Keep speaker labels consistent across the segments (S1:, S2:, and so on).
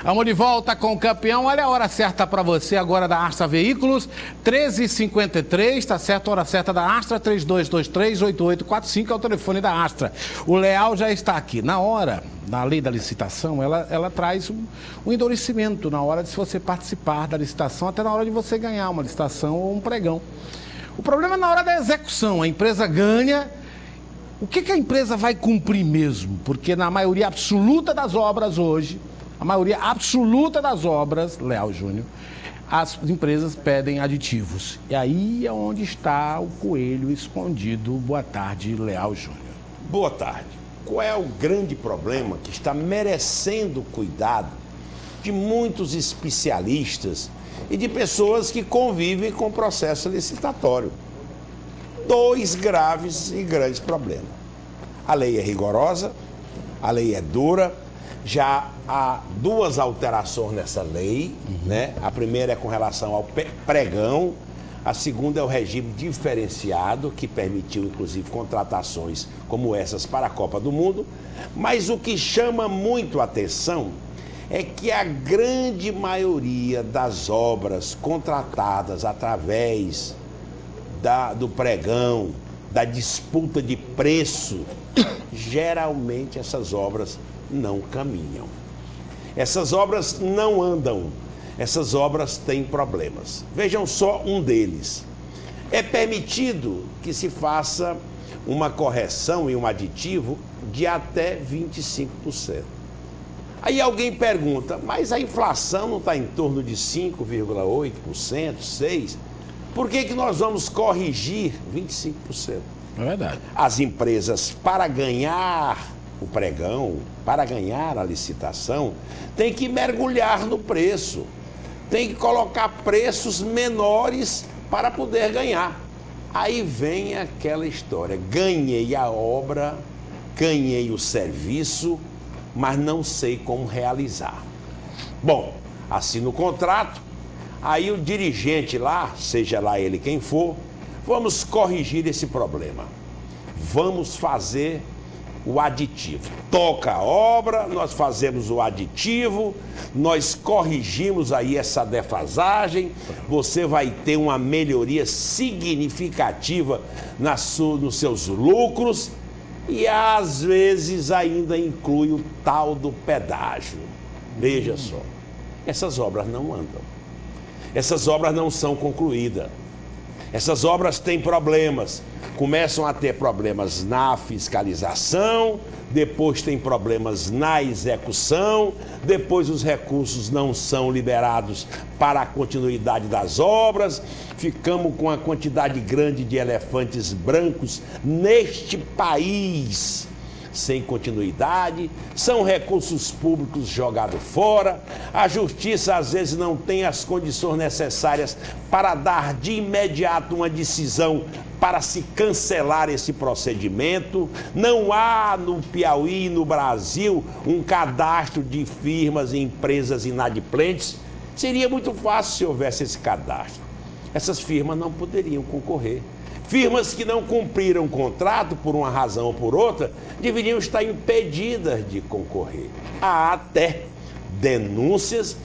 S1: Vamos de volta com o campeão. Olha a hora certa para você agora da Astra Veículos, 13h53, tá certo? A hora certa da Astra, 3223-8845 é o telefone da Astra. O Leal já está aqui. Na hora da lei da licitação, ela traz um endurecimento na hora de você participar da licitação, até na hora de você ganhar uma licitação ou um pregão. O problema é na hora da execução. A empresa ganha. O que a empresa vai cumprir mesmo? Porque na maioria absoluta das obras hoje, Leal Júnior, as empresas pedem aditivos. E aí é onde está o coelho escondido. Boa tarde, Leal Júnior.
S2: Boa tarde. Qual é o grande problema que está merecendo cuidado de muitos especialistas e de pessoas que convivem com o processo licitatório? Dois graves e grandes problemas. A lei é rigorosa, a lei é dura, já há duas alterações nessa lei, né? A primeira é com relação ao pregão, a segunda é o regime diferenciado, que permitiu inclusive contratações como essas para a Copa do Mundo, mas o que chama muito a atenção é que a grande maioria das obras contratadas através do pregão, da disputa de preço, geralmente essas obras não caminham. Essas obras não andam, essas obras têm problemas. Vejam só um deles. É permitido que se faça uma correção e um aditivo de até 25%. Aí alguém pergunta, mas a inflação não está em torno de 5,8%, 6%? Por que nós vamos corrigir 25%?
S1: É verdade.
S2: As empresas, para ganhar o pregão, para ganhar a licitação, têm que mergulhar no preço, tem que colocar preços menores para poder ganhar. Aí vem aquela história, ganhei a obra, ganhei o serviço, mas não sei como realizar. Bom, assino o contrato, aí o dirigente lá, seja lá ele quem for, vamos corrigir esse problema. Vamos fazer o aditivo. Toca a obra, nós fazemos o aditivo, nós corrigimos aí essa defasagem, você vai ter uma melhoria significativa nos seus lucros e às vezes ainda inclui o tal do pedágio. Veja só, essas obras não andam. Essas obras não são concluídas. Essas obras têm problemas. Começam a ter problemas na fiscalização, depois tem problemas na execução, depois os recursos não são liberados para a continuidade das obras. Ficamos com uma quantidade grande de elefantes brancos neste país sem continuidade, são recursos públicos jogados fora, a justiça às vezes não tem as condições necessárias para dar de imediato uma decisão para se cancelar esse procedimento. Não há no Piauí, no Brasil, um cadastro de firmas e empresas inadimplentes. Seria muito fácil se houvesse esse cadastro. Essas firmas não poderiam concorrer. Firmas que não cumpriram o contrato por uma razão ou por outra, deveriam estar impedidas de concorrer. Há até denúncias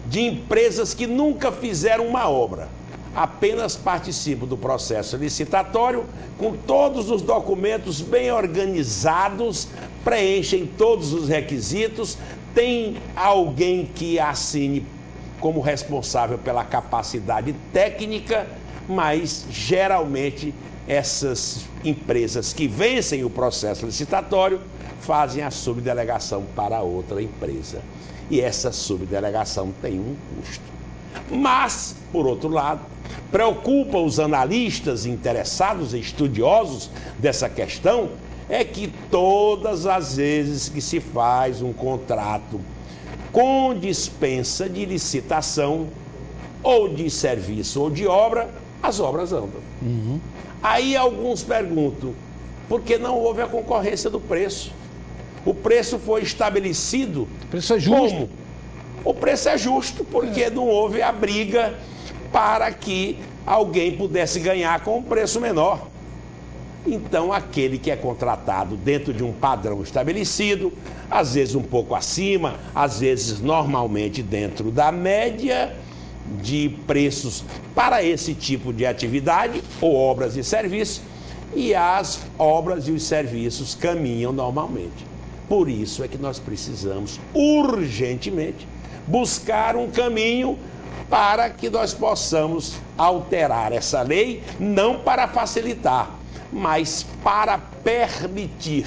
S2: de empresas que nunca fizeram uma obra, apenas participam do processo licitatório, com todos os documentos bem organizados, preenchem todos os requisitos, tem alguém que assine como responsável pela capacidade técnica, mas geralmente essas empresas que vencem o processo licitatório fazem a subdelegação para outra empresa. E essa subdelegação tem um custo. Mas, por outro lado, preocupa os analistas interessados e estudiosos dessa questão é que todas as vezes que se faz um contrato com dispensa de licitação ou de serviço ou de obra, as obras andam. Aí alguns perguntam, por que não houve a concorrência do preço? O preço foi estabelecido.
S1: O preço é justo.
S2: Como? O preço é justo porque não houve a briga para que alguém pudesse ganhar com um preço menor. Então, aquele que é contratado dentro de um padrão estabelecido, às vezes um pouco acima, às vezes normalmente dentro da média de preços para esse tipo de atividade ou obras e serviços, e as obras e os serviços caminham normalmente. Por isso é que nós precisamos urgentemente buscar um caminho para que nós possamos alterar essa lei, não para facilitar, mas para permitir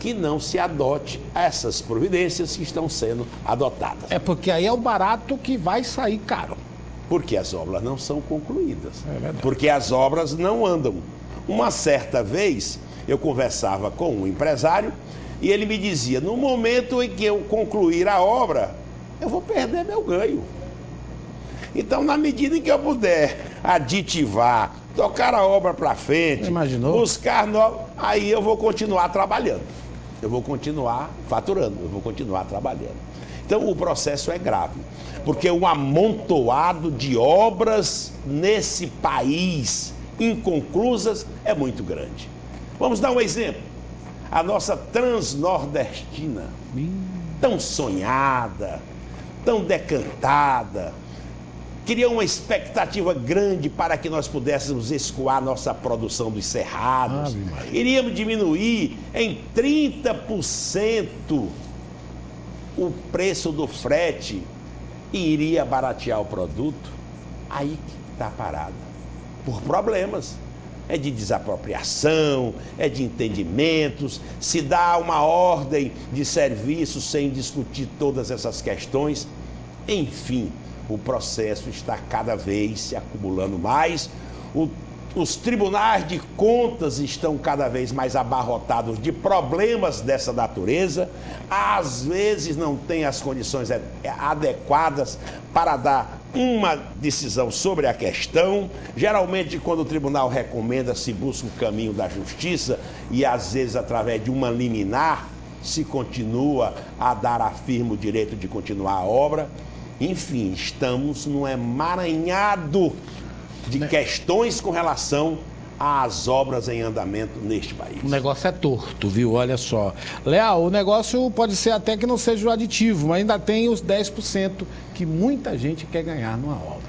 S2: que não se adote essas providências que estão sendo adotadas.
S1: É porque aí é o barato que vai sair caro.
S2: Porque as obras não são concluídas.
S1: É verdade.
S2: Porque as obras não andam. Uma certa vez, eu conversava com um empresário e ele me dizia, no momento em que eu concluir a obra, eu vou perder meu ganho. Então, na medida em que eu puder aditivar, tocar a obra para frente,
S1: Imaginou?
S2: buscar novos, aí eu vou continuar trabalhando. Eu vou continuar faturando, eu vou continuar trabalhando. Então, o processo é grave, porque o amontoado de obras nesse país inconclusas é muito grande. Vamos dar um exemplo. A nossa Transnordestina, tão sonhada, tão decantada, criou uma expectativa grande para que nós pudéssemos escoar nossa produção dos cerrados. Iríamos diminuir em 30% o preço do frete e iria baratear o produto. Aí que está parado. Por problemas. É de desapropriação, é de entendimentos, se dá uma ordem de serviço sem discutir todas essas questões. Enfim, o processo está cada vez se acumulando mais. Os tribunais de contas estão cada vez mais abarrotados de problemas dessa natureza. Às vezes não tem as condições adequadas para dar uma decisão sobre a questão. Geralmente, quando o tribunal recomenda, se busca o caminho da justiça e, às vezes, através de uma liminar, se continua a dar a firme o direito de continuar a obra. Enfim, estamos num emaranhado de questões com relação às obras em andamento neste país.
S1: O negócio é torto, viu? Olha só. Leal, o negócio pode ser até que não seja o aditivo, mas ainda tem os 10% que muita gente quer ganhar numa obra.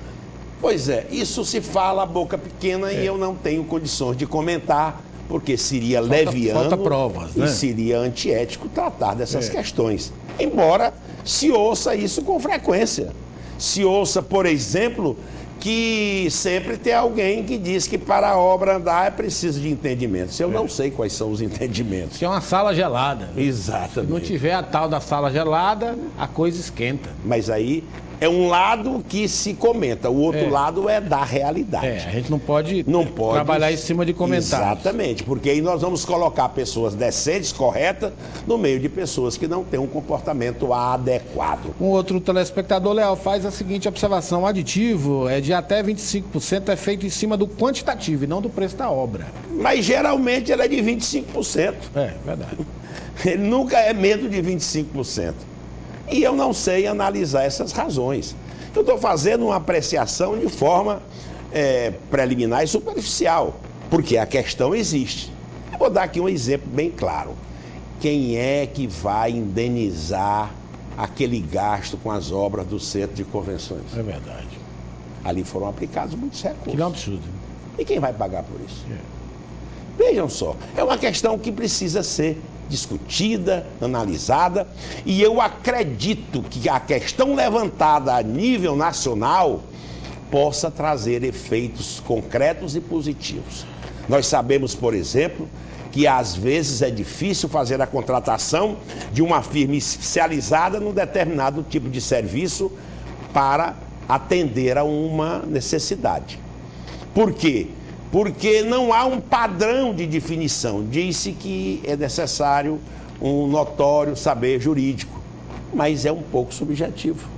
S2: Pois é, isso se fala a boca pequena e eu não tenho condições de comentar, porque seria leviano
S1: falta provas, né?
S2: E seria antiético tratar dessas questões. Embora se ouça isso com frequência. Se ouça, por exemplo, que sempre tem alguém que diz que para a obra andar é preciso de entendimentos. Eu não sei quais são os entendimentos.
S1: Que é uma sala gelada.
S2: Exatamente.
S1: Se não tiver a tal da sala gelada, a coisa esquenta.
S2: Mas aí é um lado que se comenta, o outro lado é da realidade.
S1: A gente não pode trabalhar em cima de comentários.
S2: Exatamente, porque aí nós vamos colocar pessoas decentes, corretas, no meio de pessoas que não têm um comportamento adequado.
S1: Um outro telespectador, Leal, faz a seguinte observação: o aditivo é de até 25%, é feito em cima do quantitativo e não do preço da obra.
S2: Mas geralmente ele é de 25%.
S1: É, verdade.
S2: Ele nunca é menos de 25%. E eu não sei analisar essas razões. Eu estou fazendo uma apreciação de forma preliminar e superficial, porque a questão existe. Eu vou dar aqui um exemplo bem claro. Quem é que vai indenizar aquele gasto com as obras do centro de convenções?
S1: É verdade.
S2: Ali foram aplicados muitos recursos.
S1: Que é um absurdo.
S2: E quem vai pagar por isso? Vejam só, é uma questão que precisa ser discutida, analisada, e eu acredito que a questão levantada a nível nacional possa trazer efeitos concretos e positivos. Nós sabemos, por exemplo, que às vezes é difícil fazer a contratação de uma firma especializada num determinado tipo de serviço para atender a uma necessidade. Por quê? Porque não há um padrão de definição. Diz-se que é necessário um notório saber jurídico, mas é um pouco subjetivo,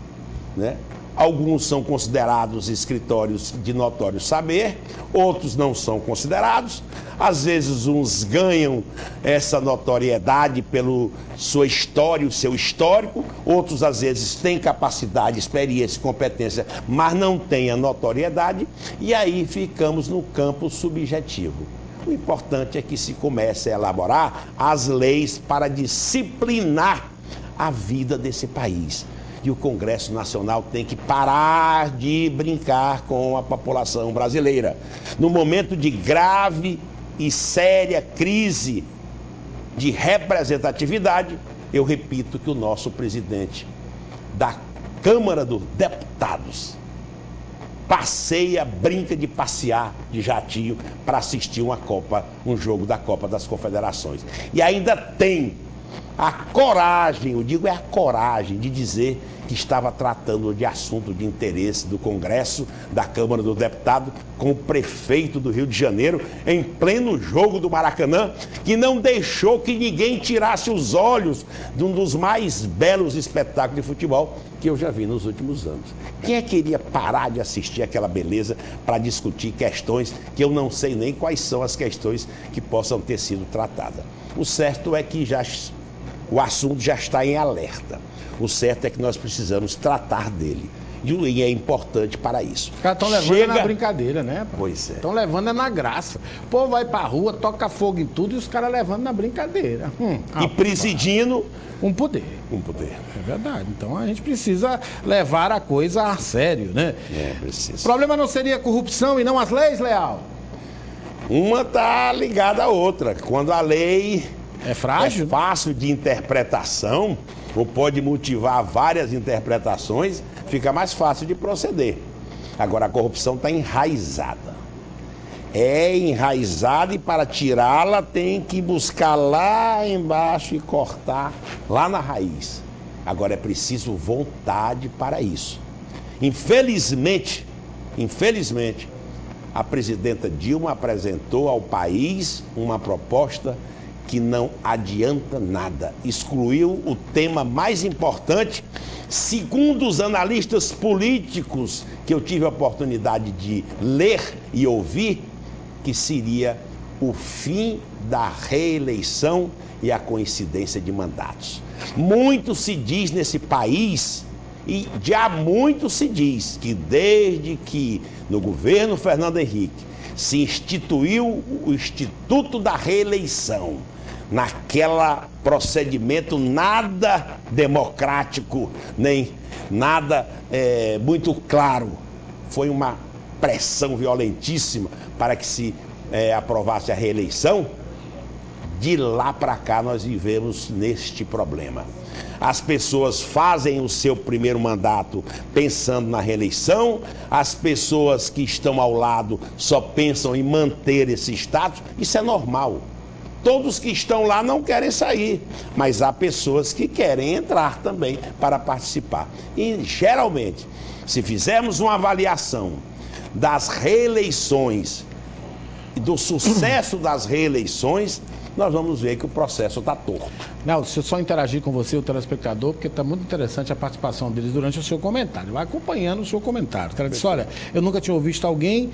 S2: né? Alguns são considerados escritórios de notório saber, outros não são considerados. Às vezes uns ganham essa notoriedade pelo sua história, o seu histórico, outros às vezes têm capacidade, experiência, competência, mas não têm a notoriedade, e aí ficamos no campo subjetivo. O importante é que se comece a elaborar as leis para disciplinar a vida desse país. E o Congresso Nacional tem que parar de brincar com a população brasileira. No momento de grave e séria crise de representatividade, eu repito que o nosso presidente da Câmara dos Deputados passeia, brinca de passear de jatinho para assistir um jogo da Copa das Confederações. E ainda tem a coragem, eu digo é a coragem de dizer que estava tratando de assunto de interesse do Congresso, da Câmara dos Deputados, com o prefeito do Rio de Janeiro, em pleno jogo do Maracanã, que não deixou que ninguém tirasse os olhos de um dos mais belos espetáculos de futebol que eu já vi nos últimos anos. Quem é que iria parar de assistir aquela beleza para discutir questões que eu não sei nem quais são as questões que possam ter sido tratadas? O certo é que o assunto já está em alerta. O certo é que nós precisamos tratar dele. E é importante para isso.
S1: Os caras estão levando na brincadeira, né? Pai?
S2: Pois é.
S1: Estão levando na graça. O povo vai pra rua, toca fogo em tudo e os caras levando na brincadeira.
S2: E presidindo
S1: um poder.
S2: Um poder.
S1: É verdade. Então a gente precisa levar a coisa a sério, né?
S2: Precisa.
S1: O problema não seria a corrupção e não as leis, Leal?
S2: Uma está ligada à outra. Quando a lei
S1: é frágil,
S2: é fácil de interpretação, ou pode motivar várias interpretações, fica mais fácil de proceder. Agora, a corrupção está enraizada. É enraizada e para tirá-la tem que buscar lá embaixo e cortar lá na raiz. Agora, é preciso vontade para isso. Infelizmente, a presidenta Dilma apresentou ao país uma proposta que não adianta nada. Excluiu o tema mais importante, segundo os analistas políticos que eu tive a oportunidade de ler e ouvir, que seria o fim da reeleição e a coincidência de mandatos. Muito se diz nesse país, e já muito se diz, que desde que no governo Fernando Henrique se instituiu o Instituto da Reeleição, naquela procedimento nada democrático, nem nada muito claro. Foi uma pressão violentíssima para que se aprovasse a reeleição. De lá para cá nós vivemos neste problema. As pessoas fazem o seu primeiro mandato pensando na reeleição, as pessoas que estão ao lado só pensam em manter esse status. Isso é normal. Todos que estão lá não querem sair, mas há pessoas que querem entrar também para participar. E, geralmente, se fizermos uma avaliação das reeleições e do sucesso das reeleições, nós vamos ver que o processo está torto.
S1: Não, deixa eu só interagir com você, o telespectador, porque está muito interessante a participação deles durante o seu comentário. Vai acompanhando o seu comentário. O cara disse, olha, eu nunca tinha ouvido alguém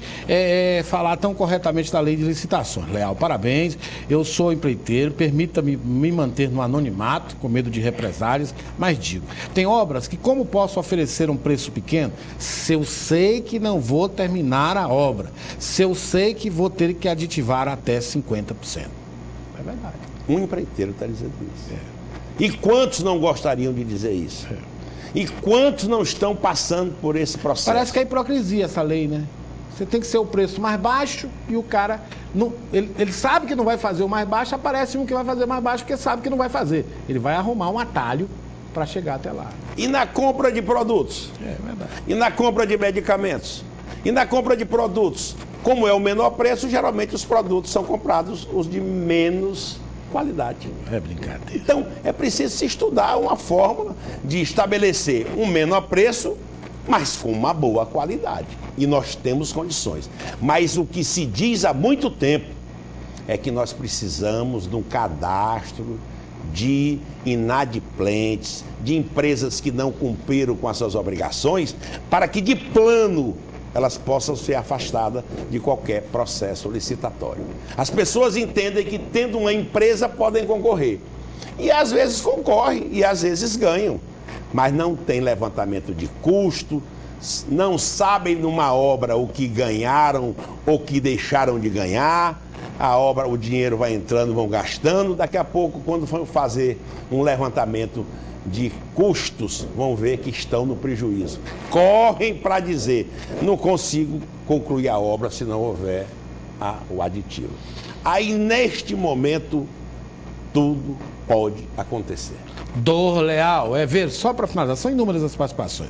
S1: falar tão corretamente da lei de licitações. Leal, parabéns. Eu sou empreiteiro, permita-me me manter no anonimato, com medo de represálias, mas digo, tem obras que como posso oferecer um preço pequeno se eu sei que não vou terminar a obra, se eu sei que vou ter que aditivar até 50%. É verdade.
S2: Um empreiteiro está dizendo isso. E quantos não gostariam de dizer isso? E quantos não estão passando por esse processo?
S1: Parece que é hipocrisia essa lei, né? Você tem que ser o preço mais baixo e o cara, ele sabe que não vai fazer o mais baixo, aparece um que vai fazer mais baixo porque sabe que não vai fazer. Ele vai arrumar um atalho para chegar até lá.
S2: E na compra de produtos?
S1: É verdade.
S2: E na compra de medicamentos? E na compra de produtos? Como é o menor preço, geralmente os produtos são comprados os de menos qualidade.
S1: É brincadeira.
S2: Então, é preciso se estudar uma fórmula de estabelecer um menor preço, mas com uma boa qualidade. E nós temos condições. Mas o que se diz há muito tempo é que nós precisamos de um cadastro de inadimplentes, de empresas que não cumpriram com as suas obrigações, para que de plano elas possam ser afastadas de qualquer processo licitatório. As pessoas entendem que, tendo uma empresa, podem concorrer. E às vezes concorrem e às vezes ganham. Mas não tem levantamento de custo, não sabem numa obra o que ganharam ou que deixaram de ganhar. A obra, o dinheiro vai entrando, vão gastando. Daqui a pouco, quando for fazer um levantamento de custos, vão ver que estão no prejuízo. Correm para dizer, não consigo concluir a obra se não houver o aditivo. Aí, neste momento, tudo pode acontecer.
S1: Dor leal é ver, só para finalizar, são inúmeras as participações.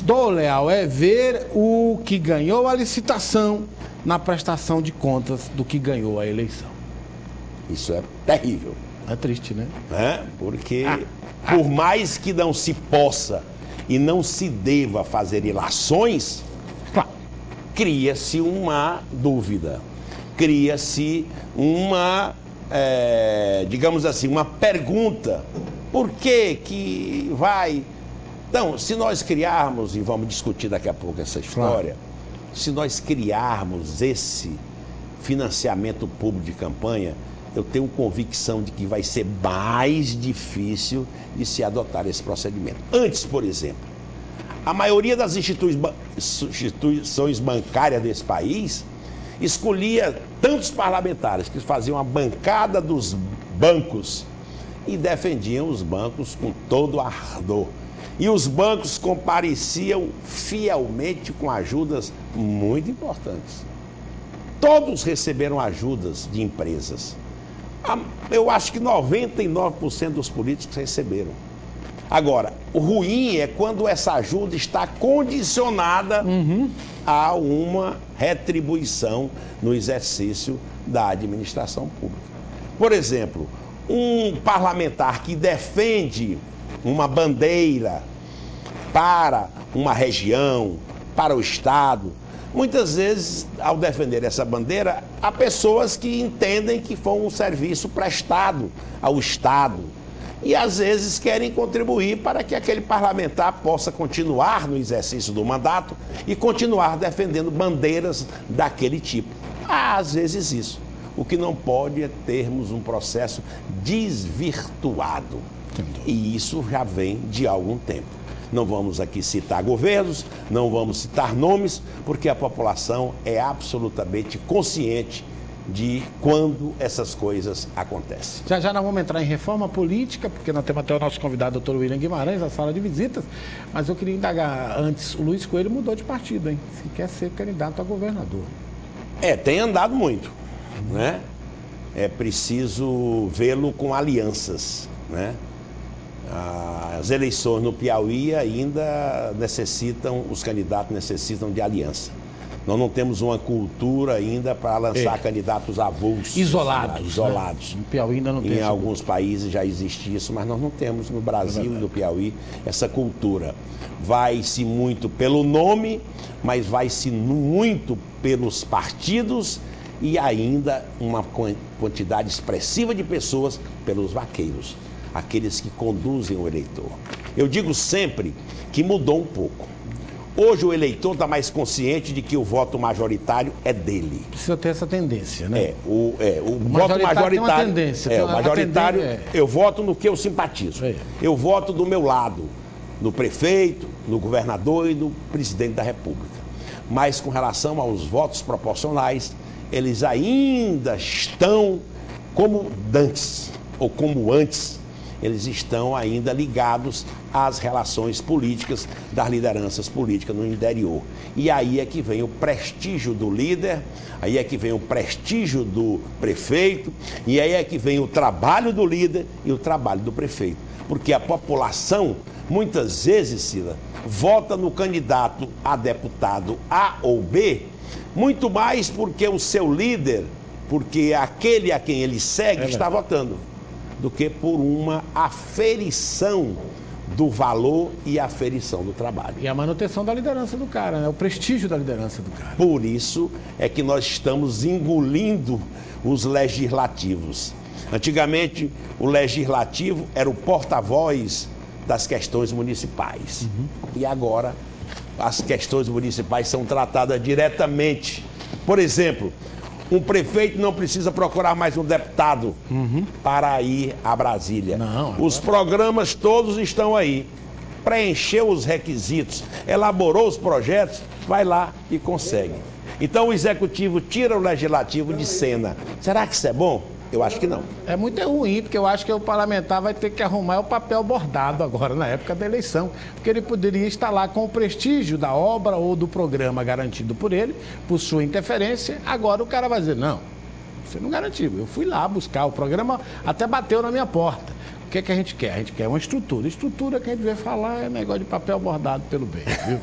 S1: Dor leal é ver o que ganhou a licitação na prestação de contas do que ganhou a eleição.
S2: Isso é terrível.
S1: É triste, né?
S2: Porque por mais que não se possa e não se deva fazer ilações, cria-se uma dúvida, cria-se uma, digamos assim, uma pergunta. Por que vai... Então, se nós criarmos, e vamos discutir daqui a pouco essa história, se nós criarmos esse financiamento público de campanha, eu tenho convicção de que vai ser mais difícil de se adotar esse procedimento. Antes, por exemplo, a maioria das instituições bancárias desse país escolhia tantos parlamentares que faziam a bancada dos bancos e defendiam os bancos com todo ardor. E os bancos compareciam fielmente com ajudas muito importantes. Todos receberam ajudas de empresas. Eu acho que 99% dos políticos receberam. Agora, o ruim é quando essa ajuda está condicionada a uma retribuição no exercício da administração pública. Por exemplo, um parlamentar que defende uma bandeira para uma região, para o Estado, muitas vezes, ao defender essa bandeira, há pessoas que entendem que foi um serviço prestado ao Estado e, às vezes, querem contribuir para que aquele parlamentar possa continuar no exercício do mandato e continuar defendendo bandeiras daquele tipo. Há, às vezes, isso. O que não pode é termos um processo desvirtuado. E isso já vem de algum tempo. Não vamos aqui citar governos, não vamos citar nomes, porque a população é absolutamente consciente de quando essas coisas acontecem.
S1: Já nós vamos entrar em reforma política, porque nós temos até o nosso convidado, doutor William Guimarães, na sala de visitas, mas eu queria indagar antes, o Luiz Coelho mudou de partido, hein? Se quer ser candidato a governador.
S2: Tem andado muito, né? É preciso vê-lo com alianças, né? As eleições no Piauí ainda os candidatos necessitam de aliança. Nós não temos uma cultura ainda para lançar candidatos avulsos. Isolados.
S1: No Piauí ainda não tem.
S2: Em alguns países já existe isso, mas nós não temos no Brasil e no Piauí essa cultura. Vai-se muito pelo nome, mas vai-se muito pelos partidos e ainda uma quantidade expressiva de pessoas pelos vaqueiros, aqueles que conduzem o eleitor. Eu digo sempre que mudou um pouco. Hoje o eleitor está mais consciente de que o voto majoritário é dele.
S1: Precisa ter essa tendência, né?
S2: O voto majoritário tem uma
S1: tendência.
S2: O majoritário, eu voto no que eu simpatizo. Eu voto do meu lado, no prefeito, no governador e no presidente da República. Mas com relação aos votos proporcionais, eles ainda estão como dantes, ou como antes, eles estão ainda ligados às relações políticas das lideranças políticas no interior. E aí é que vem o prestígio do líder, aí é que vem o prestígio do prefeito, e aí é que vem o trabalho do líder e o trabalho do prefeito. Porque a população, muitas vezes, Cila, vota no candidato a deputado A ou B, muito mais porque o seu líder, porque aquele a quem ele segue está votando, do que por uma aferição do valor e aferição do trabalho.
S1: E a manutenção da liderança do cara, né? O prestígio da liderança do cara.
S2: Por isso é que nós estamos engolindo os legislativos. Antigamente, o legislativo era o porta-voz das questões municipais. E agora, as questões municipais são tratadas diretamente. Por exemplo, um prefeito não precisa procurar mais um deputado para ir a Brasília. Os programas todos estão aí. preencheu os requisitos, elaborou os projetos, vai lá e consegue. Então o executivo tira o legislativo de cena. Será que isso é bom? Eu acho que não.
S1: É muito ruim, porque eu acho que o parlamentar vai ter que arrumar o papel bordado agora, na época da eleição, porque ele poderia estar lá com o prestígio da obra ou do programa garantido por ele, por sua interferência. Agora o cara vai dizer, não, você não garantiu, eu fui lá buscar, o programa até bateu na minha porta. O que é que a gente quer? A gente quer uma estrutura. Estrutura que a gente vai falar é negócio de papel bordado pelo bem, viu?